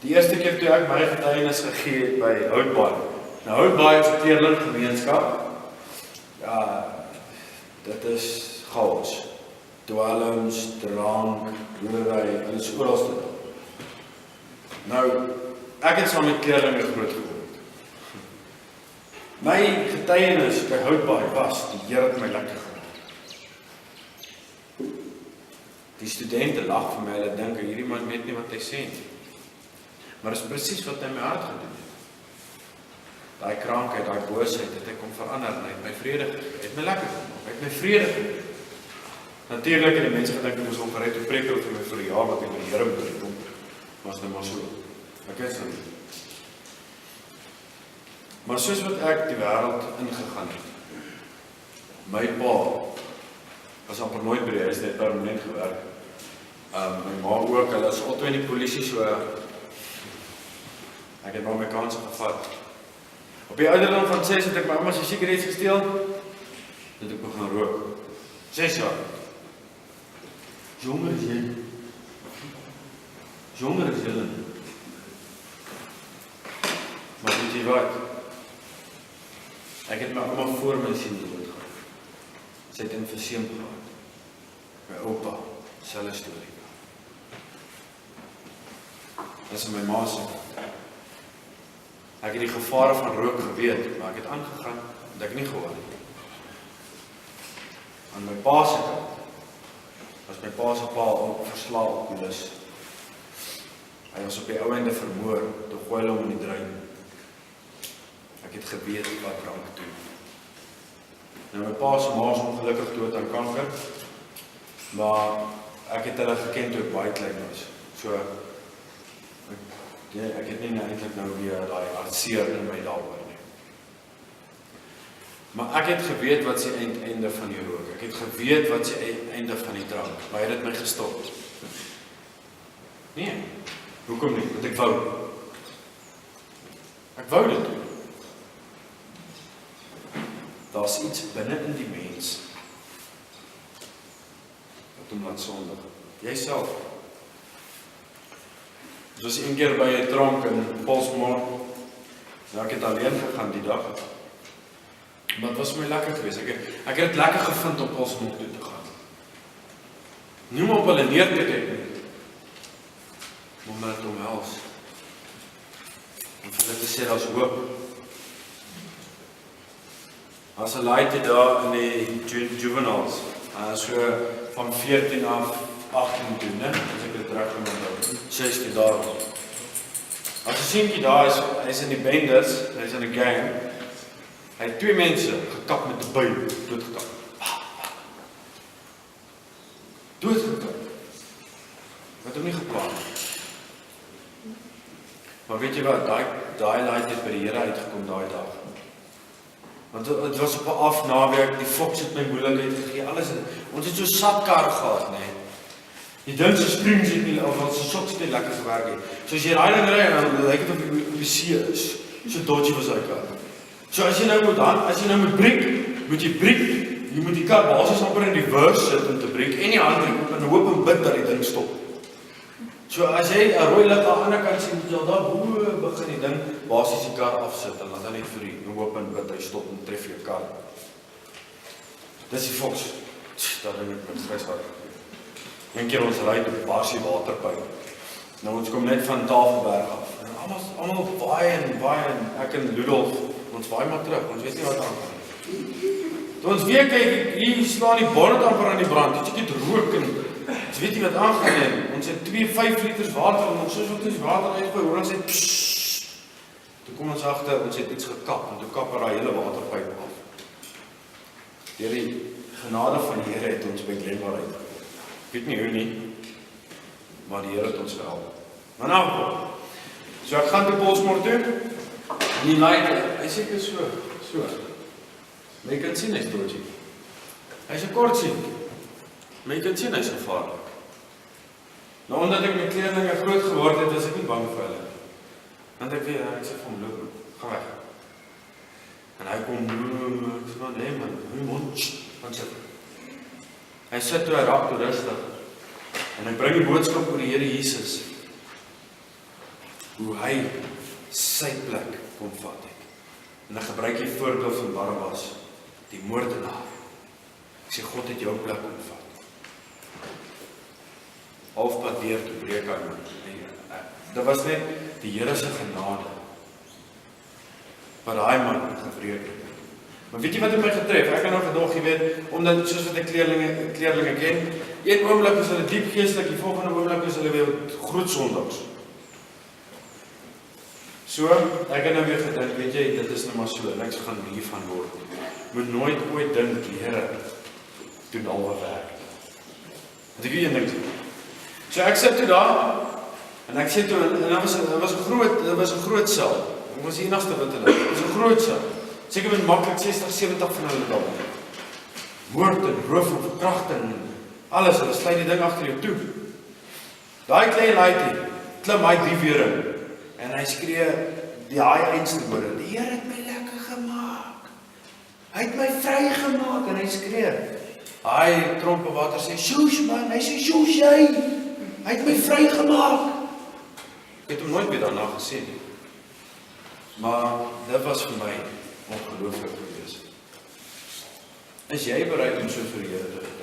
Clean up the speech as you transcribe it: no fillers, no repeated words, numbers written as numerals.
Die eerste keer toe ek my getuienis gegee het by Houtbaai. Nou Houtbaai is 'n teerling gemeenskap. Ja, dit is chaos. Dwelms, drank, boerdery, hulle is oralste. Nou, ek het saam met kleerlinge groot geword. My getuienis by Houtbaai was, die Here het my lekker gemaak. Die studente lag vir my, hulle dink, hierdie man weet nie wat hy sê nie. Maar dit is presies wat hy my hart gedoen het. Daai krankheid, daai boosheid, het hy kom verander, en hy het my vrede gegee, hy het my lekker gemaak, hy het my vrede gegee. Natuurlik het die mense gedink, ek moes hom gered op preek vir my vir 'n jaar, wat ek met die Here moet kom. Maar is nou maar so. Ek is nou nie. Maar soos wat ek die wêreld ingegaan het, my pa was amper nooit by die huis, net permanent gewerk. My ma ook, hulle is altyd in die polisie, so ek het maar my kanse gevat. Op die ouderdom van 6 het ek my ouma se sigaret gesteel, het ek begin rook. 6 jaar. Jonger is jy. Jonger is jy. Maar weet jy wat? Ek het my ouma voor my sien doodgaan. Sy het emfyseem gehad. My oupa, selfe storie. Dit is my ma se kant. Ek het die gevare van rook geweet, maar ek het aangegaan, en ek nie gehoor nie. Aan my pa se kant, was my pa se pa ook verslaaf op die lus. Hy was op die ou einde vermoor, toe gooi hulle hom in die druin. Ek het geweet wat drank doen. Nou my pa se ma is ongelukkig dood aan kanker, maar ek het hulle geken toe ek baie klein was. So, ek het nie eintlik nou weer daai hartseer in my daaroor nie. Maar ek het geweet wat se einde van die rook. Ek het geweet wat se einde van die drank. Maar hy het my gestop. Nee, hoekom nie? Want ek wou. Ek wou dit doen. Daar's iets binne in die mens wat hom laat sondig. Jyself. Dit was een keer by 'n tronk in Polsmoor. Nou, ek het alleen gegaan die dag. Maar het was my lekker geweest. Ek het lekker gevind op Polsmoor toe te gaan. Nie om op hulle neer te kyk nie. Maar om hulle te omhels. En vir hulle te sê, daar's hoop. As 'n laaitjie daar in die juveniles. So van 14 af 18 toe, né? As ek dit reg onthou. 16 daar. As 'n seentjie daar is, hy's in die benders, hy's in 'n gang. Hy het 2 mense gekap met 'n byl, doodgekap. Doodgekap. Wat hom nie geplan. Maar weet jy wat, daai laaitjie het by die Here uitgekom daai dag. Want het was op 'n afnaweek, die foks het my moeilikheid gegee, alles. Ons het so satkar gehad, nee. Die ding se springs het nie, of ons soks het nie lekker gewerk nie. So as jy daai ding ry en dan lyk dit of jy op die see is. So dodgy was hy kar. So as jy nou moet breek, moet jy breek. Jy moet die kar basies amper in die reverse sit om te breek en die handbrake en hoop en bid dat die ding stop. So as jy 'n rooi lig aan die ander kant sien, moet jy al daar bo begin die ding basies die kar afsit en laat hy net vir die hoop en bid hy stop en tref jou kar. Dis die foks. Daar ding met streshart. Een keer ons ry op 'n barsie waterpyp. Nou ons kom net van Tafelberg af. En almal baie en ek en Ludolf, ons waai maar terug. Ons weet nie wat aangaan nie. Toe ons weer kyk, hier staan die bonnet amper aan die brand. Dit het rook en ons weet nie wat aangaan nie. Ons het 5 liters water en ons soos wat ons water uitgooi, hoor ons het pssst. Toe kom ons agter, ons het iets gekap en toe kap daai hele waterpyp af. Deur die genade van die Here het ons by Glenmore uit. Ek weet nie hoe nie, maar die Here het ons gehelp. Maar nou, so ek gaan te Polsmoor toe, en die laaitjie, hy seker so. Maar jy kan sien hy's dodgy. Hy's 'n kort sien. Maar jy kan sien hy's gevaarlik. Nou omdat ek met kleerlinge groot geword het, was ek nie bang vir hulle. Want ek weet, ek sê vir hom, loop, ga weg. En hy kom, ek sê van, nee man, hoe mond, van sit. Hy sit toe, hy raak toe rustig. En hy bring die boodskap oor die Here Jesus. hoe hy sy plek kom vat het. En dan gebruik jy voorbeeld van Barabbas, die moordenaar. Ek sê, God het jou plek kom vat. Halfpad deur toe breek hy man. Dit was net die Here se genade, wat daai man gewreek het. Maar weet jy wat het my getref? Ek kan nou gedog, jy weet, omdat soos wat ek kleerlinge ken, een oomblik is hulle diep geestelik, die volgende oomblik is hulle weer groot sondags. So, ek het nou weer gedink, weet jy, dit is nou maar so, niks gaan hiervan word. Moet nooit ooit dink, die Here doen al wat werk. Want ek weet een ding. So ek sit toe daar, en ek sê toe, en dit was 'n groot sel. Ek was die enigste wat hulle. Dit was 'n groot sel. Seker met maklik 60, 70 van hulle daar. Moord en roof en verkrachting en alles, hulle sluit die ding agter jou toe. Daai klein laaitjie klim hy die weer in. En hy skree die einste woorde. Die Here het my lekker gemaak. Hy het my vrygemaak en hy skree. Hy trompe water sê, "Sjoes man," hy sê, "Sjoes jy. Hy het my vrygemaak." Ek het hom nooit weer daarna gesien nie. Maar dit was vir my ongelooflik gewees. Is jy bereid om so vir die Here te